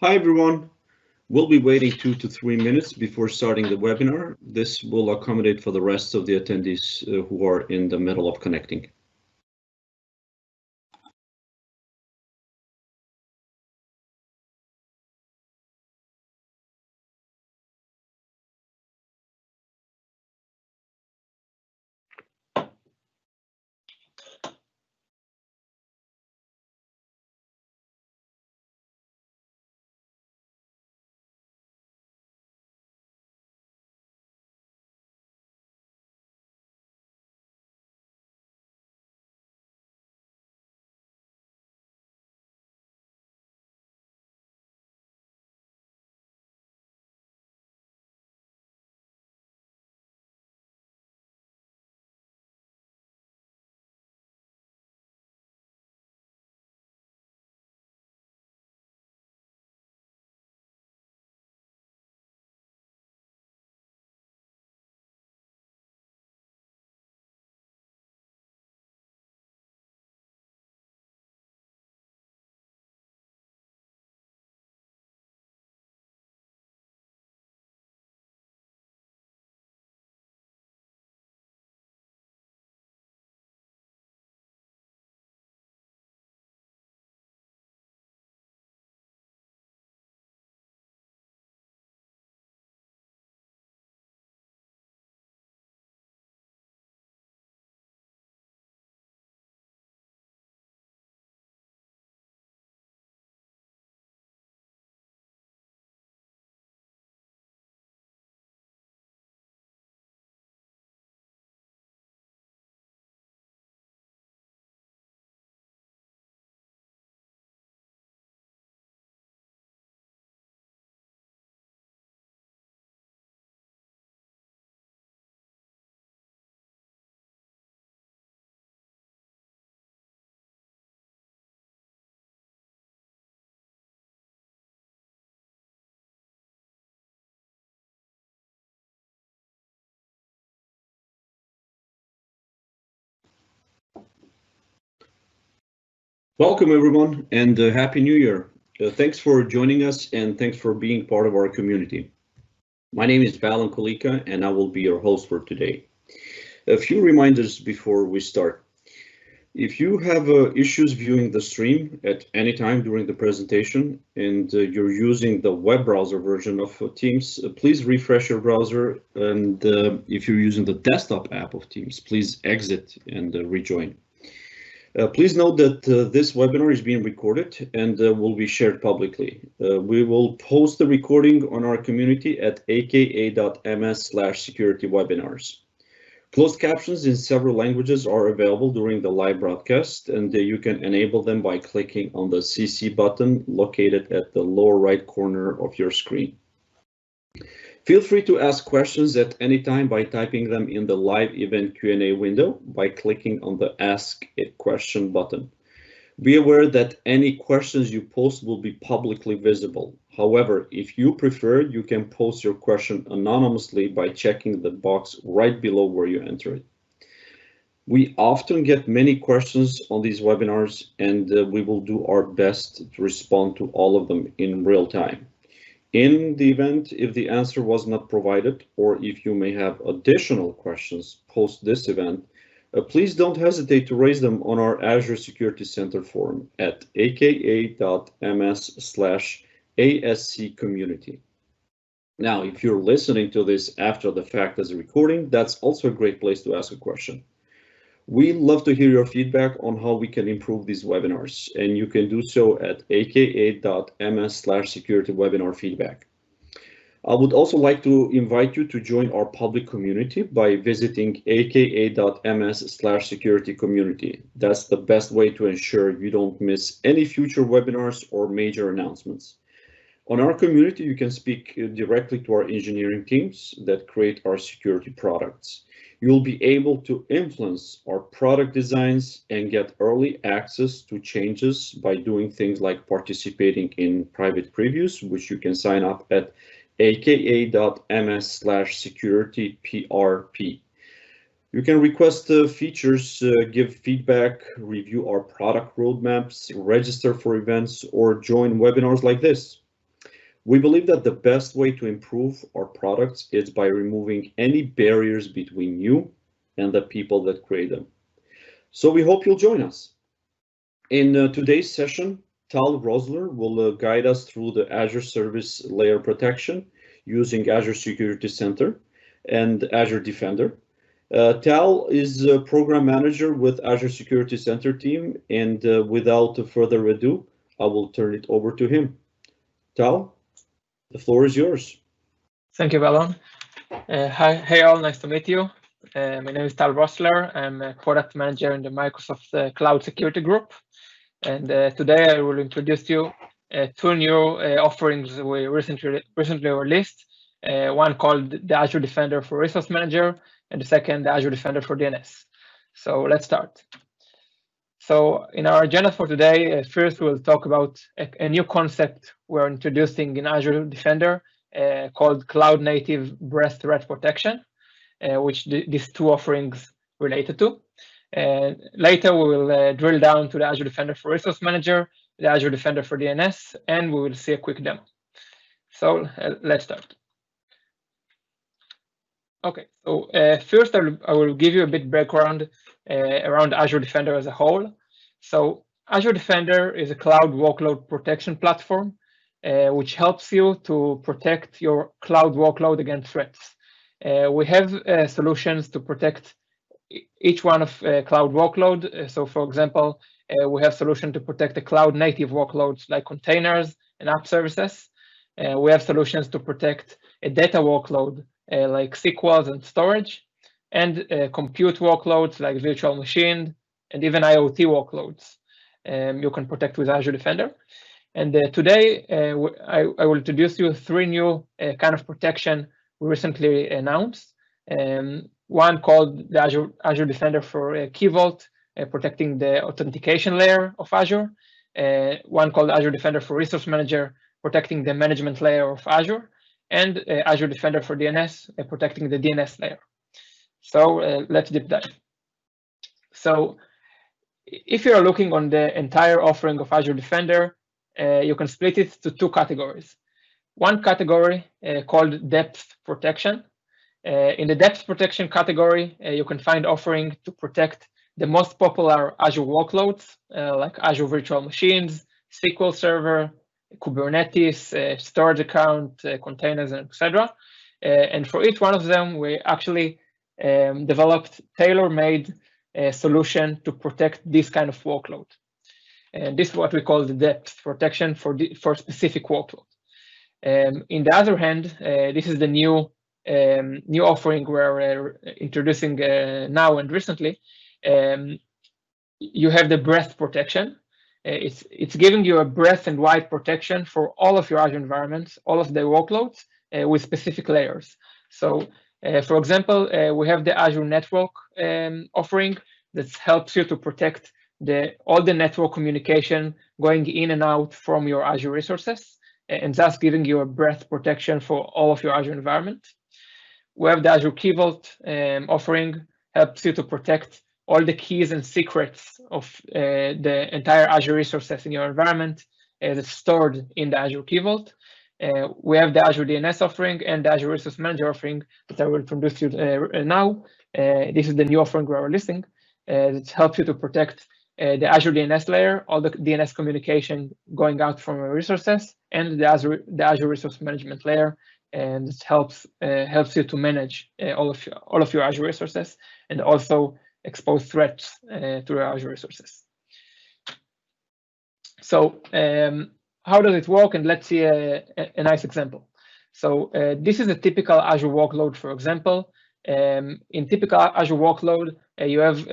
Hi everyone. We'll be waiting 2 to 3 minutes before starting the webinar. This will accommodate for the rest of the attendees who are in the middle of connecting. Welcome everyone and Happy New Year. Thanks for joining us and thanks for being part of our community. My name is Valen Kolika and I will be your host for today. A few reminders before we start. If you have issues viewing the stream at any time during the presentation and you're using the web browser version of Teams, please refresh your browser. And if you're using the desktop app of Teams, please exit and rejoin. Please note that this webinar is being recorded and will be shared publicly. We will post the recording on our community at aka.ms/security-webinars. Closed captions in several languages are available during the live broadcast, and you can enable them by clicking on the CC button located at the lower right corner of your screen. Feel free to ask questions at any time by typing them in the live event Q&A window by clicking on the Ask a Question button. Be aware that any questions you post will be publicly visible. However, if you prefer, you can post your question anonymously by checking the box right below where you enter it. We often get many questions on these webinars, and we will do our best to respond to all of them in real time. In the event, if the answer was not provided, or if you may have additional questions post this event, please don't hesitate to raise them on our Azure Security Center forum at aka.ms/ASC community. Now, if you're listening to this after the fact as a recording, that's also a great place to ask a question. We love to hear your feedback on how we can improve these webinars, and you can do so at aka.ms/security-webinar-feedback. I would also like to invite you to join our public community by visiting aka.ms/security-community. That's the best way to ensure you don't miss any future webinars or major announcements. On our community, you can speak directly to our engineering teams that create our security products. You'll be able to influence our product designs and get early access to changes by doing things like participating in private previews, which you can sign up at aka.ms/security-prp. You can request features, give feedback, review our product roadmaps, register for events, or join webinars like this. We believe that the best way to improve our products is by removing any barriers between you and the people that create them. So we hope you'll join us. In today's session, Tal Rosler will guide us through the Azure Service Layer protection using Azure Security Center and Azure Defender. Tal is a program manager with Azure Security Center team, and without further ado, I will turn it over to him. Tal, the floor is yours. Thank you, Ballon. Hey all, nice to meet you. My name is Tal Rosler. I'm a product manager in the Microsoft Cloud Security Group. And today I will introduce you two new offerings we recently released. One called the Azure Defender for Resource Manager, and the second, the Azure Defender for DNS. So let's start. So in our agenda for today, first we'll talk about a new concept we're introducing in Azure Defender called Cloud Native Breast Threat Protection, which these two offerings related to. Later, we will drill down to the Azure Defender for Resource Manager, the Azure Defender for DNS, and we will see a quick demo. So let's start. Okay, so first I will give you a bit background around Azure Defender as a whole. So Azure Defender is a cloud workload protection platform, which helps you to protect your cloud workload against threats. We have solutions to protect each one of cloud workload. So for example, we have solution to protect the cloud native workloads like containers and app services. We have solutions to protect a data workload like SQLs and storage, and compute workloads like virtual machine, and even IoT workloads you can protect with Azure Defender. And today I will introduce you three new kind of protection we recently announced. One called the Azure Defender for Key Vault, protecting the authentication layer of Azure. One called Azure Defender for Resource Manager, protecting the management layer of Azure. And Azure Defender for DNS, protecting the DNS layer. So let's deep dive. So if you're looking on the entire offering of Azure Defender, you can split it to two categories. One category called depth protection. In the depth protection category, you can find offering to protect the most popular Azure workloads, like Azure Virtual Machines, SQL Server, Kubernetes, storage account, containers, etc. And for each one of them, we actually developed tailor-made solution to protect this kind of workload. And this is what we call the depth protection for specific workload. In the other hand, this is the new offering we're introducing now and recently. You have the breadth protection. It's giving you a breadth and wide protection for all of your Azure environments, all of the workloads with specific layers. So, for example, we have the Azure Network offering that helps you to protect all the network communication going in and out from your Azure resources, and thus giving you a breadth protection for all of your Azure environment. We have the Azure Key Vault offering, helps you to protect all the keys and secrets of the entire Azure resources in your environment that's stored in the Azure Key Vault. We have the Azure DNS offering and the Azure Resource Manager offering that I will introduce you now. This is the new offering we're releasing that helps you to protect the Azure DNS layer, all the DNS communication going out from your resources, and the Azure Resource Management layer, and it helps you to manage all of your Azure resources and also expose threats to your Azure resources. So how does it work? And let's see a nice example. So this is a typical Azure workload, for example. In typical Azure workload, you have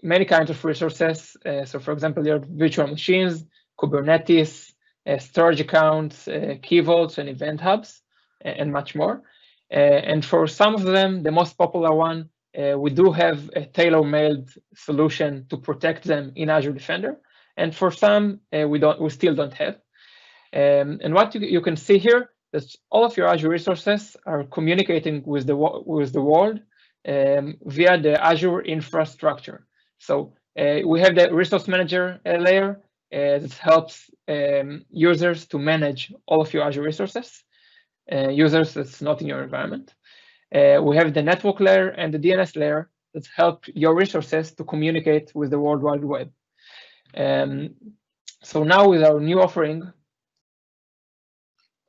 many kinds of resources. So for example, you have virtual machines, Kubernetes, storage accounts, key vaults, and event hubs, and much more. And for some of them, the most popular one, we do have a tailor-made solution to protect them in Azure Defender. And for some, we still don't have. And what you can see here is all of your Azure resources are communicating with the world via the Azure infrastructure. So we have the resource manager layer that helps users to manage all of your Azure resources, users that's not in your environment. We have the network layer and the DNS layer that help your resources to communicate with the World Wide Web. So now with our new offering,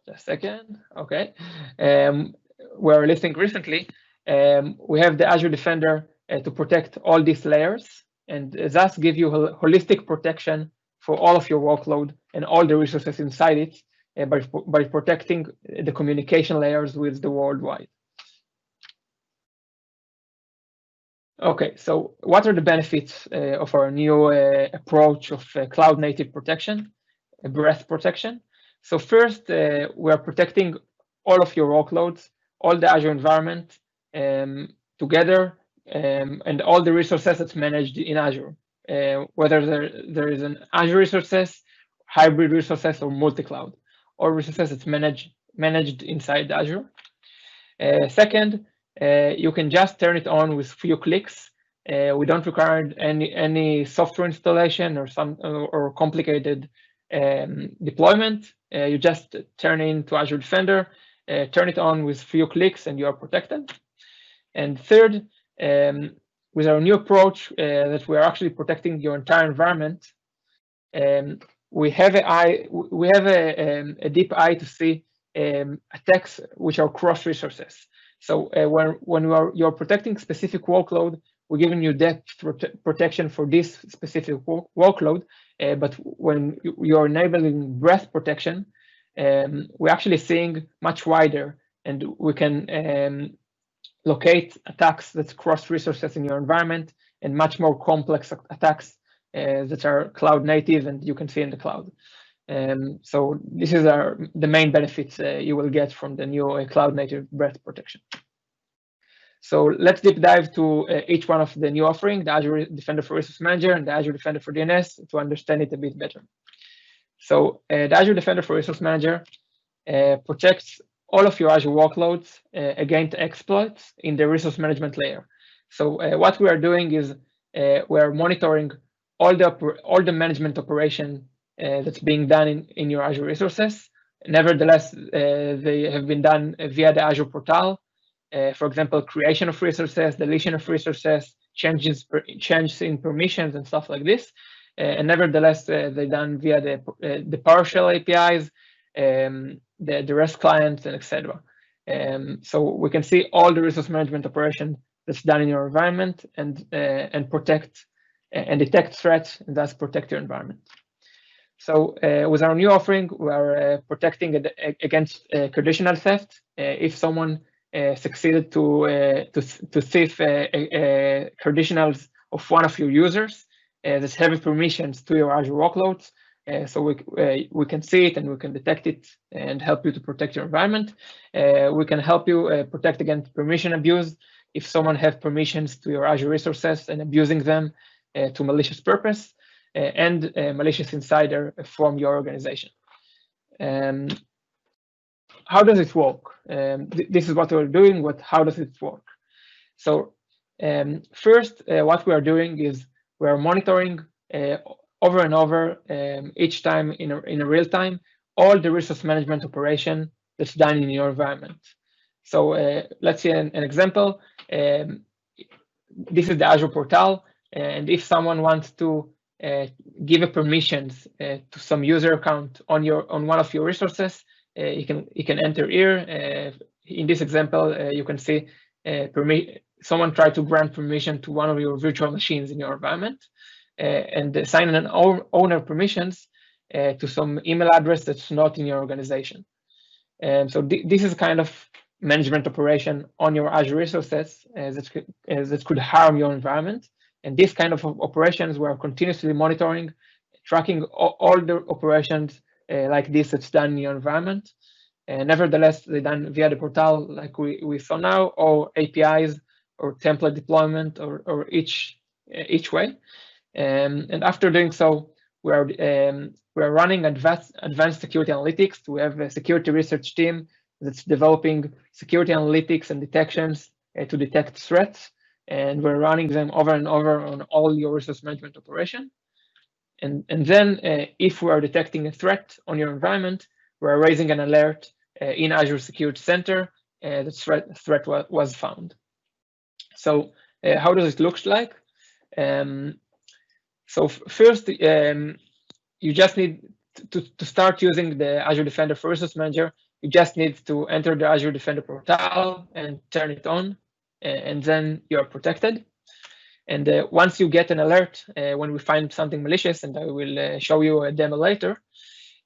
just a second, okay, we're listing recently, we have the Azure Defender to protect all these layers and thus give you holistic protection for all of your workload and all the resources inside it by protecting the communication layers with the worldwide. Okay, so what are the benefits of our new approach of cloud native protection, breadth protection? So first, we are protecting all of your workloads, all the Azure environment together, and all the resources that's managed in Azure, whether there is an Azure resources, hybrid resources, or multi-cloud, all resources that's managed inside Azure. Second, you can just turn it on with few clicks. We don't require any software installation or complicated deployment. You just turn into Azure Defender, turn it on with few clicks, and you are protected. And third, with our new approach that we are actually protecting your entire environment, we have a deep eye to see attacks which are cross resources. So when you're protecting specific workload, we're giving you depth protection for this specific workload. But when you're enabling breadth protection, we're actually seeing much wider, and we can locate attacks that cross resources in your environment and much more complex attacks that are cloud native and you can see in the cloud. So this is the main benefits you will get from the new cloud native breadth protection. So let's deep dive to each one of the new offering, the Azure Defender for Resource Manager and the Azure Defender for DNS, to understand it a bit better. So the Azure Defender for Resource Manager protects all of your Azure workloads against exploits in the resource management layer. So what we are doing is we are monitoring all the management operation that's being done in your Azure resources. Nevertheless, they have been done via the Azure portal. For example, creation of resources, deletion of resources, changes in permissions and stuff like this. And nevertheless, they're done via the PowerShell APIs, the REST clients, and etc. So we can see all the resource management operation that's done in your environment and protect and detect threats and thus protect your environment. So with our new offering, we are protecting against conditional theft. If someone succeeded to thief credentials of one of your users that have permissions to your Azure workloads, so we can see it and we can detect it and help you to protect your environment. We can help you protect against permission abuse if someone has permissions to your Azure resources and abusing them to malicious purpose and malicious insider from your organization. How does it work? This is what we're doing. How does it work? So first, what we are doing is we are monitoring over and over each time in a real time all the resource management operation that's done in your environment. So let's see an example. This is the Azure portal, and if someone wants to give a permissions to some user account on one of your resources, you can enter here. In this example, you can see someone tried to grant permission to one of your virtual machines in your environment and assign an owner permissions to some email address that's not in your organization. So this is kind of management operation on your Azure resources that could harm your environment. And this kind of operations we're continuously monitoring, tracking all the operations like this that's done in your environment. Nevertheless, they're done via the portal like we saw now, or APIs, or template deployment, or each way. And after doing so, we are running advanced security analytics. We have a security research team that's developing security analytics and detections to detect threats. And we're running them over and over on all your resource management operation. then if we are detecting a threat on your environment, we're raising an alert in Azure Security Center. The threat was found. So how does it look like? So first, you just need to start using the Azure Defender for Resource Manager. You just need to enter the Azure Defender portal and turn it on, and then you are protected. And once you get an alert, when we find something malicious, and I will show you a demo later,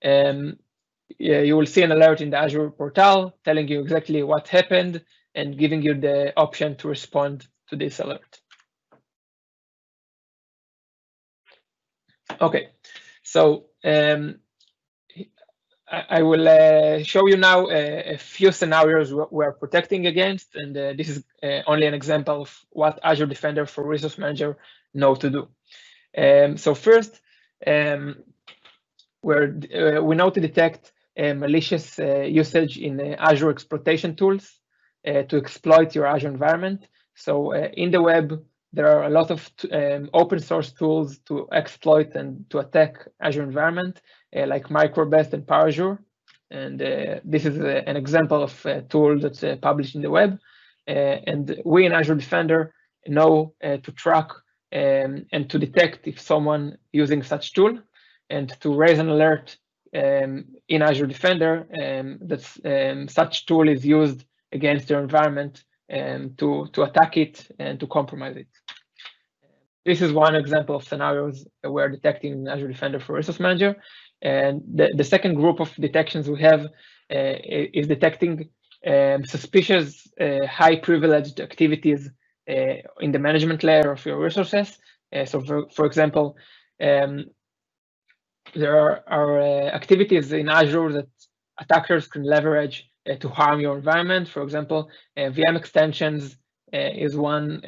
you will see an alert in the Azure portal telling you exactly what happened and giving you the option to respond to this alert. Okay, so I will show you now a few scenarios we're protecting against, and this is only an example of what Azure Defender for Resource Manager know to do. So first, we know to detect malicious usage in Azure exploitation tools to exploit your Azure environment. So in the web, there are a lot of open source tools to exploit and to attack Azure environment, like Microbest and PowerAzure. And this is an example of a tool that's published in the web. And we in Azure Defender know to track and to detect if someone using such tool, and to raise an alert in Azure Defender that such tool is used against your environment to attack it and to compromise it. This is one example of scenarios we're detecting in Azure Defender for Resource Manager. And the second group of detections we have is detecting suspicious high privileged activities in the management layer of your resources. So for example, there are activities in Azure that attackers can leverage to harm your environment. For example, VM extensions is one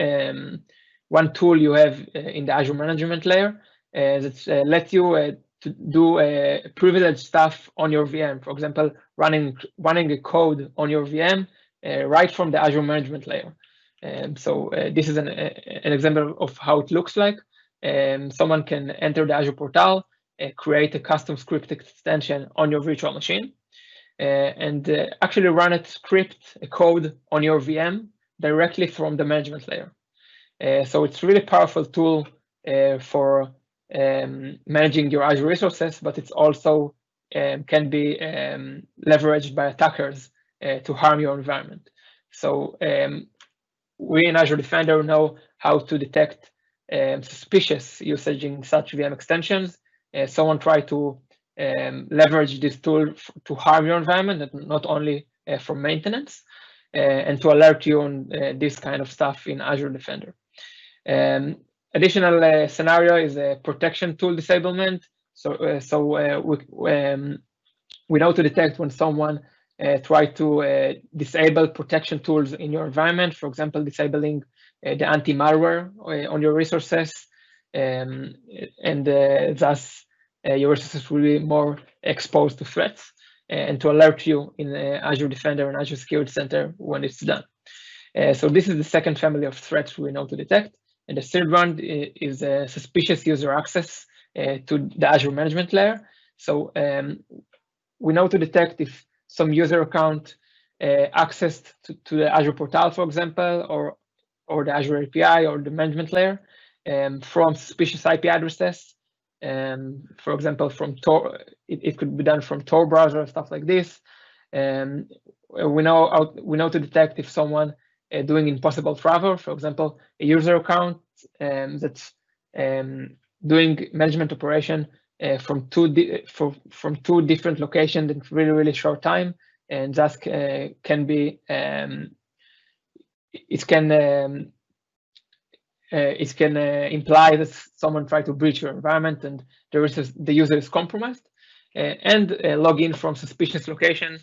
tool you have in the Azure management layer that lets you to do privileged stuff on your VM. For example, running a code on your VM right from the Azure management layer. So this is an example of how it looks like. Someone can enter the Azure portal, create a custom script extension on your virtual machine, and actually run a code on your VM directly from the management layer. So it's a really powerful tool for managing your Azure resources, but it's also can be leveraged by attackers to harm your environment. So we in Azure Defender know how to detect suspicious usage in such VM extensions. Someone tried to leverage this tool to harm your environment, and not only for maintenance, and to alert you on this kind of stuff in Azure Defender. Additional scenario is a protection tool disablement. So we know to detect when someone try to disable protection tools in your environment. For example, disabling the anti-malware on your resources, and thus your resources will be more exposed to threats, and to alert you in Azure Defender and Azure Security Center when it's done. So this is the second family of threats we know to detect. And the third one is suspicious user access to the Azure management layer. So we know to detect if some user account accessed to the Azure portal, for example, or the Azure API or the management layer from suspicious IP addresses. For example, from Tor, it could be done from Tor browser, stuff like this. We know to detect if someone doing impossible travel, for example, a user account that's doing management operation from two different locations in really short time, and thus can be it can imply that someone tried to breach your environment and the user is compromised, and log in from suspicious location.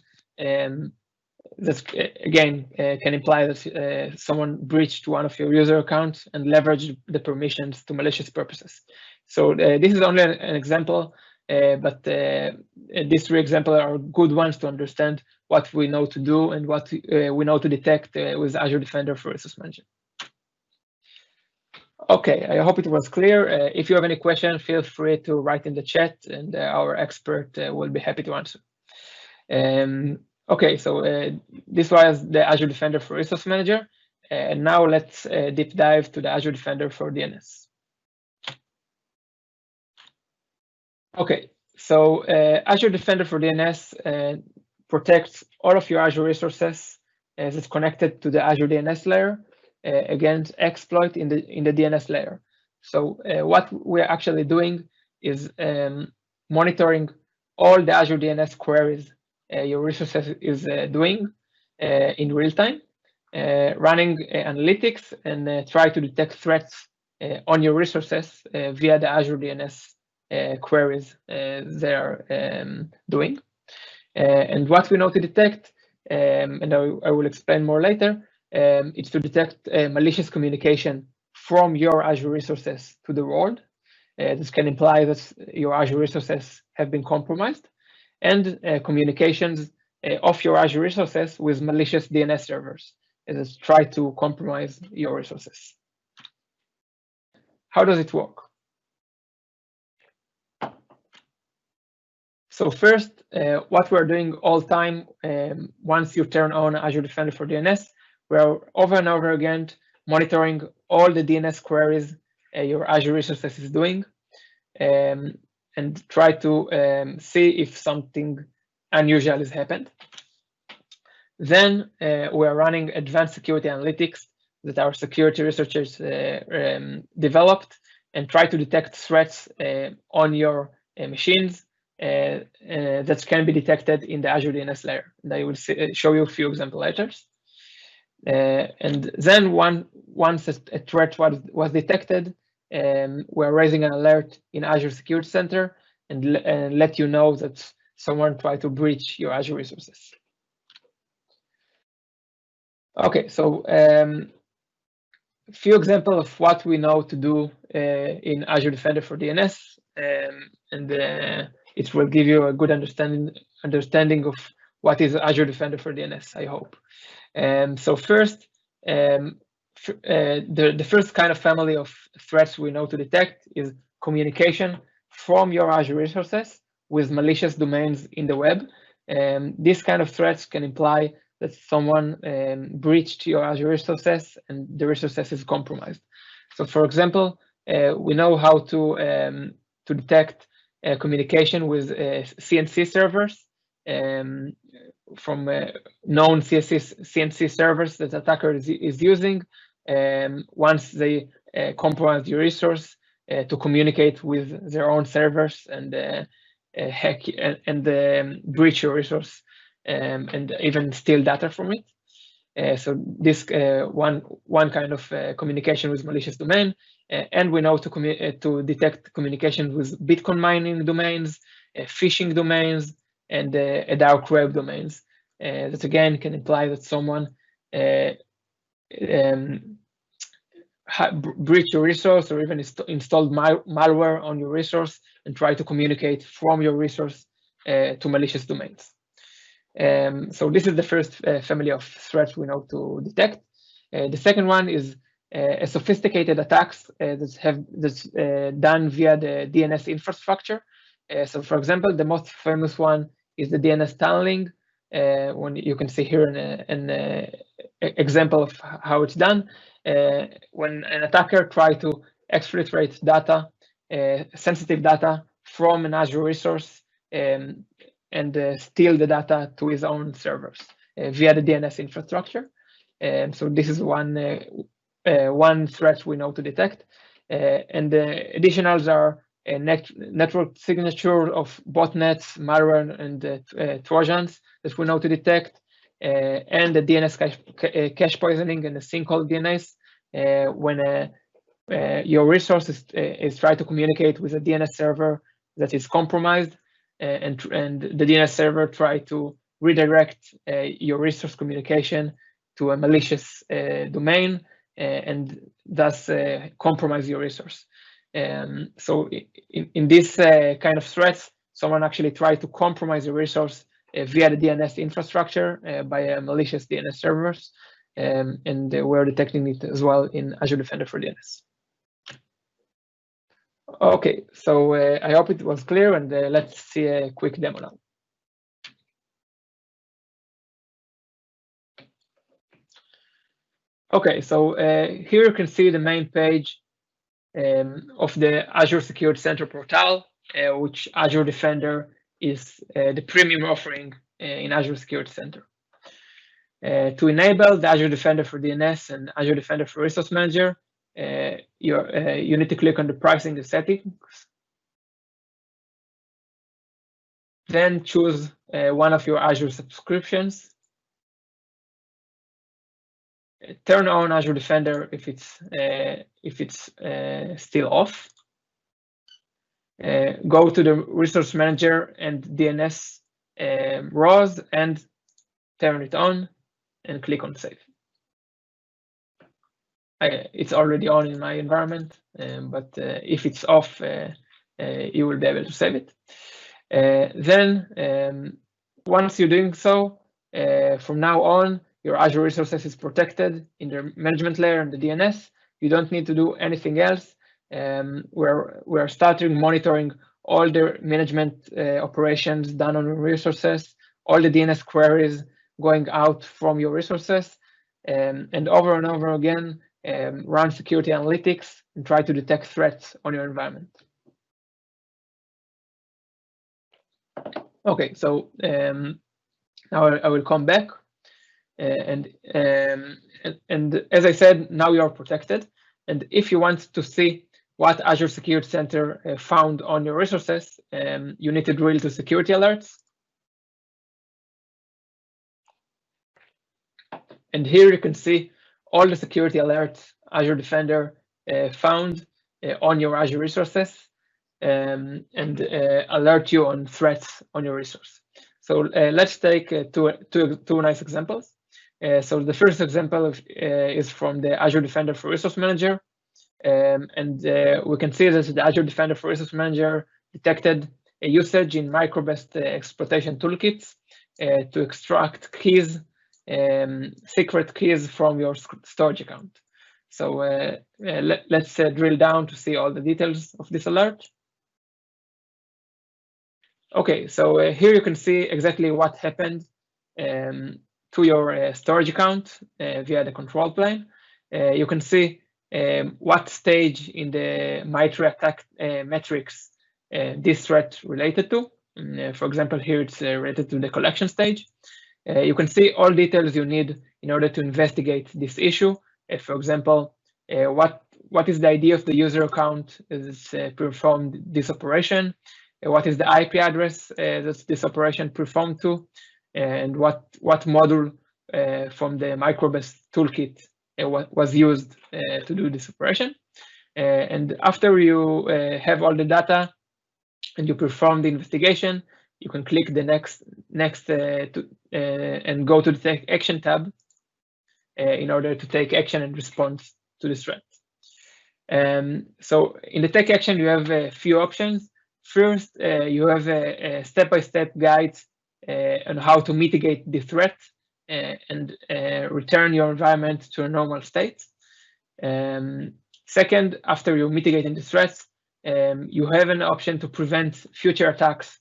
That again can imply that someone breached one of your user accounts and leveraged the permissions to malicious purposes. So this is only an example, but these three examples are good ones to understand what we know to do and what we know to detect with Azure Defender for Resource Management. Okay, I hope it was clear. If you have any questions, feel free to write in the chat, and our expert will be happy to answer. Okay, so this was the Azure Defender for Resource Manager. And now let's deep dive to the Azure Defender for DNS. Okay, so Azure Defender for DNS protects all of your Azure resources as it's connected to the Azure DNS layer against exploit in the DNS layer. So what we're actually doing is monitoring all the Azure DNS queries your resources is doing in real time, running analytics and try to detect threats on your resources via the Azure DNS queries they're doing. And what we know to detect, and I will explain more later, it's to detect malicious communication from your Azure resources to the world. This can imply that your Azure resources have been compromised, and communications of your Azure resources with malicious DNS servers that try to compromise your resources. How does it work? So first, what we're doing all the time, once you turn on Azure Defender for DNS, we're over and over again monitoring all the DNS queries your Azure resources is doing, and try to see if something unusual has happened. Then we're running advanced security analytics that our security researchers developed and try to detect threats on your machines that can be detected in the Azure DNS layer. And I will show you a few example later. And then once a threat was detected, we're raising an alert in Azure Security Center and let you know that someone tried to breach your Azure resources. Okay, so a few examples of what we know to do in Azure Defender for DNS, and it will give you a good understanding of what is Azure Defender for DNS, I hope. So first, the first kind of family of threats we know to detect is communication from your Azure resources with malicious domains in the web. These kind of threats can imply that someone breached your Azure resources and the resources is compromised. So for example, we know how to detect communication with CNC servers from known CNC servers that attacker is using once they compromise your resource to communicate with their own servers and hack and breach your resource and even steal data from it. So this one kind of communication with malicious domain, and we know to detect communication with Bitcoin mining domains, phishing domains, and dark web domains. That again can imply that someone breach your resource or even installed malware on your resource and try to communicate from your resource to malicious domains. So this is the first family of threats we know to detect. The second one is a sophisticated attacks that's done via the DNS infrastructure. So for example, the most famous one is the DNS tunneling. When you can see here an example of how it's done. When an attacker tries to exfiltrate data, sensitive data from an Azure resource and steal the data to his own servers via the DNS infrastructure. So this is one threat we know to detect. And the additionals are a network signature of botnets, malware, and Trojans that we know to detect, and the DNS cache poisoning and the sinkhole DNS when your resource is trying to communicate with a DNS server that is compromised, and the DNS server try to redirect your resource communication to a malicious domain and thus compromise your resource. So in this kind of threats, someone actually tried to compromise your resource via the DNS infrastructure by malicious DNS servers, and we're detecting it as well in Azure Defender for DNS. Okay, so I hope it was clear, and let's see a quick demo now. Okay, so here you can see the main page of the Azure Security Center portal, which Azure Defender is the premium offering in Azure Security Center. To enable the Azure Defender for DNS and Azure Defender for Resource Manager, you need to click on the pricing and settings. Then choose one of your Azure subscriptions. Turn on Azure Defender if it's still off. Go to the Resource Manager and DNS rows and turn it on, and click on Save. It's already on in my environment, but if it's off, you will be able to save it. Then, once you're doing so, from now on, your Azure resources is protected in the management layer and the DNS. You don't need to do anything else. We're starting monitoring all the management operations done on your resources, all the DNS queries going out from your resources, and over again, run security analytics and try to detect threats on your environment. Okay, so now I will come back, and as I said, now you are protected. And if you want to see what Azure Security Center found on your resources, you need to drill to security alerts. And here you can see all the security alerts Azure Defender found on your Azure resources, and alert you on threats on your resource. So let's take two nice examples. So the first example is from the Azure Defender for Resource Manager. And we can see that the Azure Defender for Resource Manager detected a usage in micro-based exploitation toolkits to extract keys, secret keys from your storage account. So let's drill down to see all the details of this alert. Okay, so here you can see exactly what happened to your storage account via the control plane. You can see what stage in the MITRE attack metrics this threat related to. For example, here it's related to the collection stage. You can see all details you need in order to investigate this issue. For example, what is the ID of the user account that performed this operation? What is the IP address that this operation performed to? And what module from the micro-based toolkit was used to do this operation. And after you have all the data and you perform the investigation, you can click the next and go to the Take Action tab in order to take action and respond to this threat. So in the Take Action, you have a few options. First, you have a step-by-step guide on how to mitigate the threat and return your environment to a normal state. Second, after you're mitigating the threats, you have an option to prevent future attacks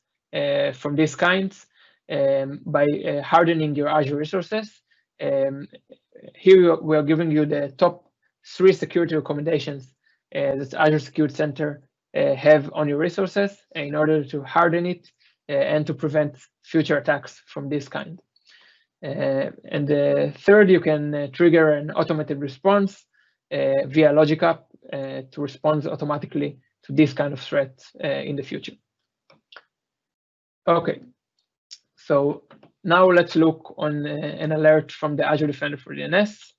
from these kinds by hardening your Azure resources. Here we are giving you the top 3 security recommendations that Azure Security Center have on your resources in order to harden it and to prevent future attacks from this kind. And third, you can trigger an automated response via Logic App to respond automatically to this kind of threat in the future. Okay, so now let's look on an alert from the Azure Defender for DNS.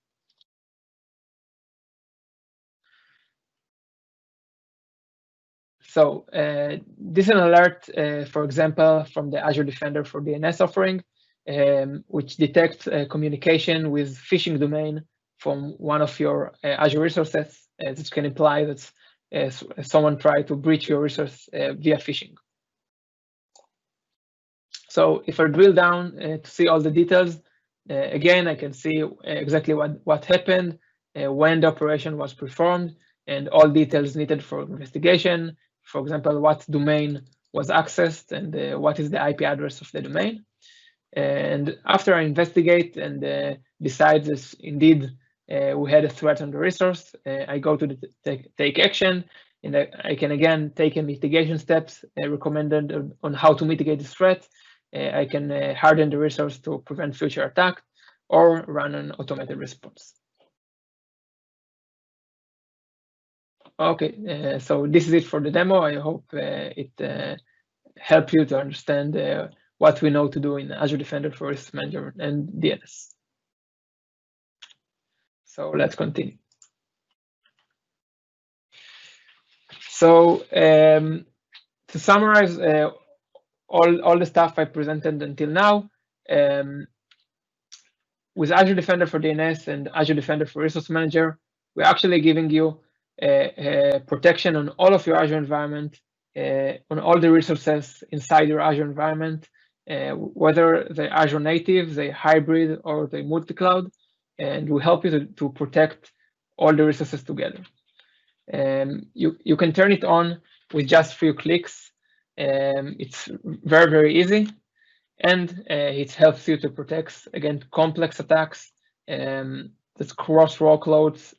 So this is an alert, for example, from the Azure Defender for DNS offering, which detects communication with phishing domain from one of your Azure resources. This can imply that someone tried to breach your resource via phishing. So if I drill down to see all the details, again, I can see exactly what happened, when the operation was performed, and all details needed for investigation. For example, what domain was accessed and what is the IP address of the domain. And after I investigate and decide that indeed we had a threat on the resource, I go to the take action, and I can again take a mitigation steps recommended on how to mitigate this threat. I can harden the resource to prevent future attack or run an automated response. Okay, so this is it for the demo. I hope it helps you to understand what we know to do in Azure Defender for Risk Management and DNS. So let's continue. So to summarize all the stuff I presented until now, with Azure Defender for DNS and Azure Defender for Resource Manager, we're actually giving you protection on all of your Azure environment, on all the resources inside your Azure environment, whether they're Azure native, they're hybrid, or they're multi-cloud, and we help you to protect all the resources together. You can turn it on with just a few clicks. It's very, very easy, and it helps you to protect against complex attacks, that cross workloads,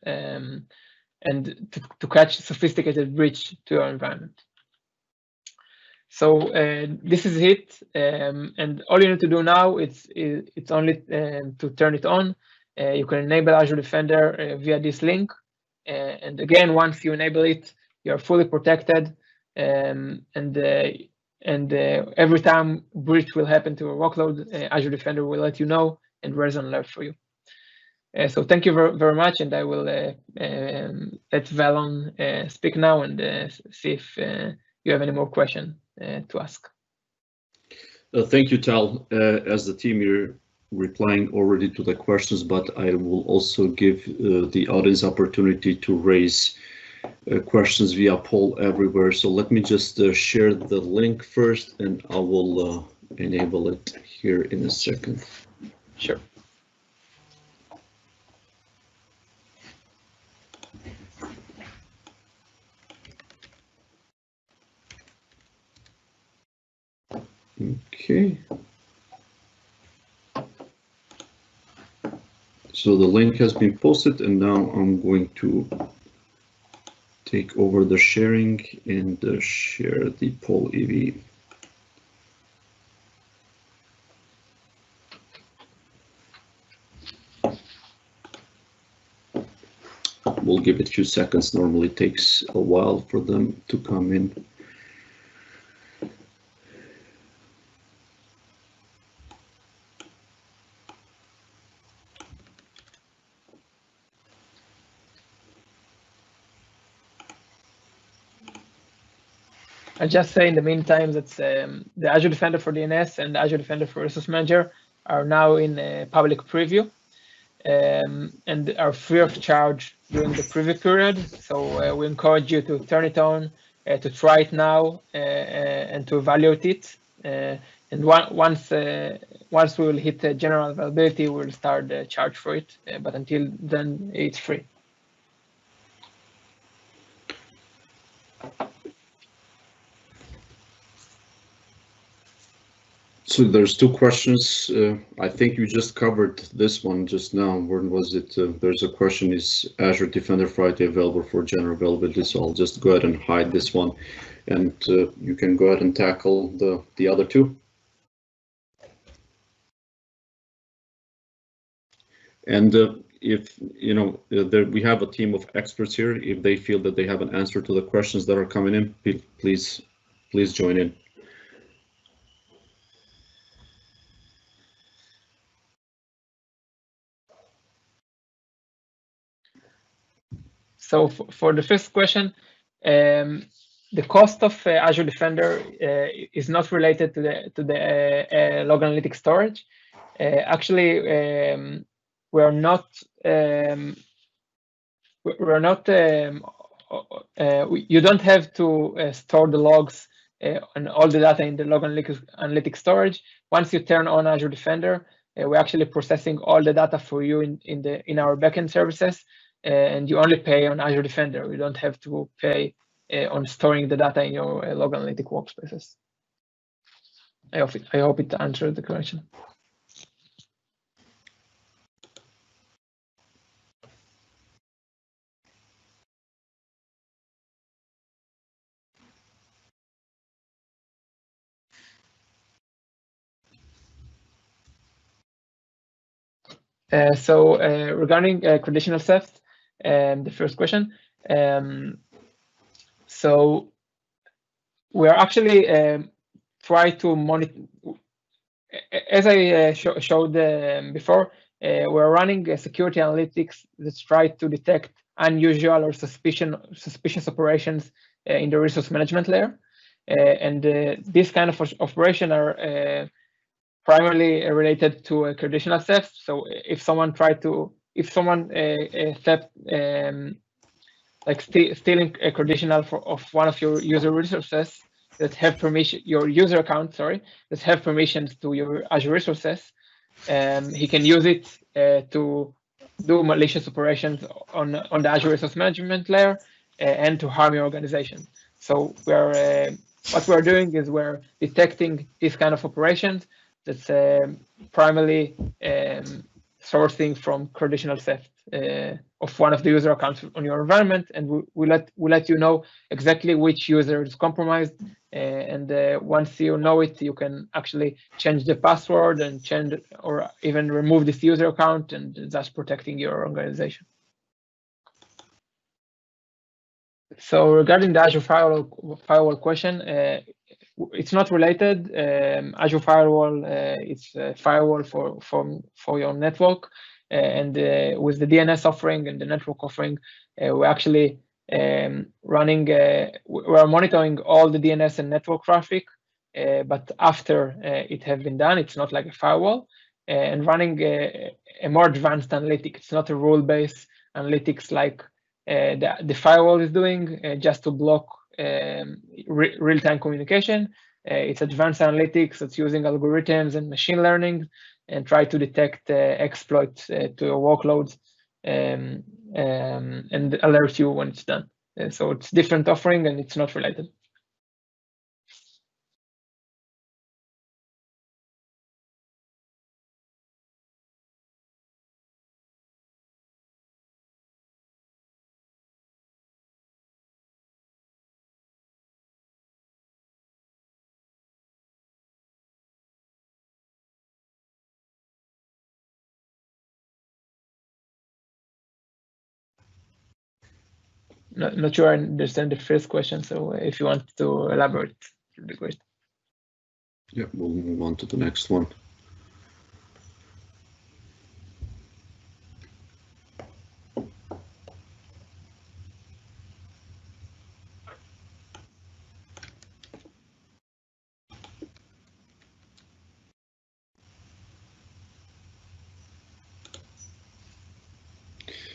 and to catch sophisticated breach to your environment. So this is it, and all you need to do now it's only to turn it on. You can enable Azure Defender via this link, and again, once you enable it, you are fully protected, and every time breach will happen to a workload, Azure Defender will let you know and raise an alert for you. So thank you very much, and I will let Valon speak now and see if you have any more questions to ask. Thank you, Tal. As the team, you're replying already to the questions, but I will also give the audience opportunity to raise questions via poll everywhere. So let me just share the link first, and I will enable it here in a second. Sure. Okay. So the link has been posted, and now I'm going to take over the sharing and share the poll EV. We'll give it a few seconds. Normally it takes a while for them to come in. I'll just say in the meantime that the Azure Defender for DNS and Azure Defender for Resource Manager are now in public preview and are free of charge during the preview period. So we encourage you to turn it on, to try it now, and to evaluate it. And once we will hit general availability, we'll start the charge for it. But until then, it's free. So there's two questions. I think you just covered this one just now. When was it? There's a question, is Azure Defender Friday available for general availability? So I'll just go ahead and hide this one, and you can go ahead and tackle the other two. And if you know, we have a team of experts here. If they feel that they have an answer to the questions that are coming in, please join in. So for the first question, the cost of Azure Defender is not related to the log analytics storage. Actually, we're not. You don't have to store the logs and all the data in the log analytics storage. Once you turn on Azure Defender, we're actually processing all the data for you in our backend services. and you only pay on Azure Defender. You don't have to pay on storing the data in your log analytic workspaces. I hope it answered the question. So regarding conditional theft, the first question. So we're actually try to monitor, as I showed before, we're running security analytics that try to detect unusual or suspicious operations in the resource management layer. And this kind of operation are primarily related to conditional theft. So if someone theft, like stealing a conditional of one of your user resources that have permission, your user account, sorry, that have permissions to your Azure resources, he can use it to do malicious operations on the Azure resource management layer and to harm your organization. So what we're doing is we're detecting these kind of operations that's primarily sourcing from conditional theft of one of the user accounts on your environment, and we let you know exactly which user is compromised. And once you know it, you can actually change the password and change or even remove this user account, and thus protecting your organization. So regarding the Azure firewall question, it's not related. Azure firewall, it's a firewall for your network, and with the DNS offering and the network offering, we're actually we're monitoring all the DNS and network traffic, but after it has been done, it's not like a firewall, and running a more advanced analytics. It's not a rule-based analytics like the firewall is doing, just to block real-time communication. It's advanced analytics that's using algorithms and machine learning and try to detect exploits to your workloads and alert you when it's done. So it's different offering and it's not related. Not sure I understand the first question, so if you want to elaborate, it would be great. Yeah, we'll move on to the next one.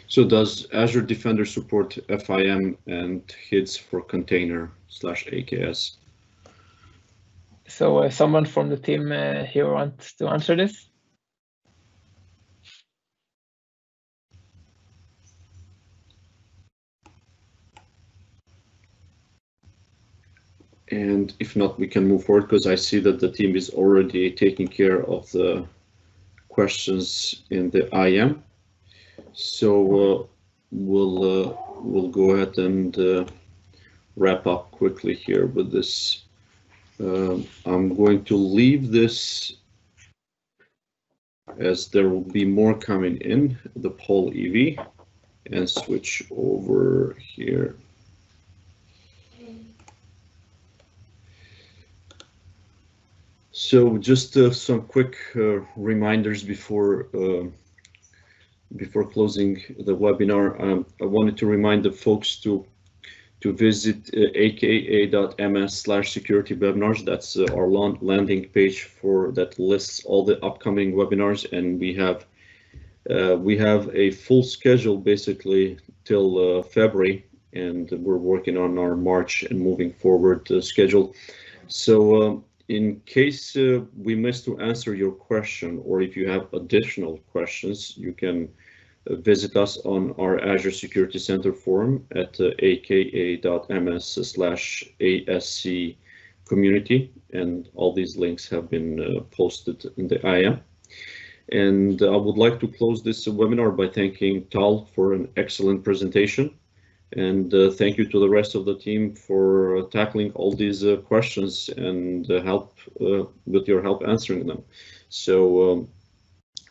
So does Azure Defender support FIM and HIDs for container/AKS? So someone from the team here wants to answer this? And if not, we can move forward because I see that the team is already taking care of the questions in the IM. So we'll go ahead and wrap up quickly here with this. I'm going to leave this as there will be more coming in, the poll EV, and switch over here. So just some quick reminders before closing the webinar. I wanted to remind the folks to visit aka.ms/security-webinars. That's our landing page that lists all the upcoming webinars, and we have a full schedule basically till February, and we're working on our March and moving forward schedule. So in case we missed to answer your question, or if you have additional questions, you can visit us on our Azure Security Center forum at aka.ms/ASC community, and all these links have been posted in the IM. And I would like to close this webinar by thanking Tal for an excellent presentation. And thank you to the rest of the team for tackling all these questions and with your help answering them. So,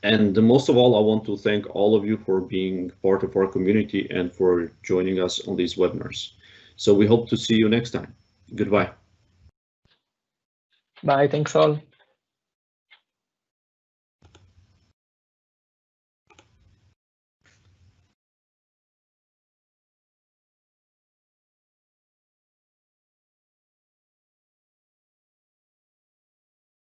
and most of all, I want to thank all of you for being part of our community and for joining us on these webinars. So we hope to see you next time. Goodbye. Bye, thanks all.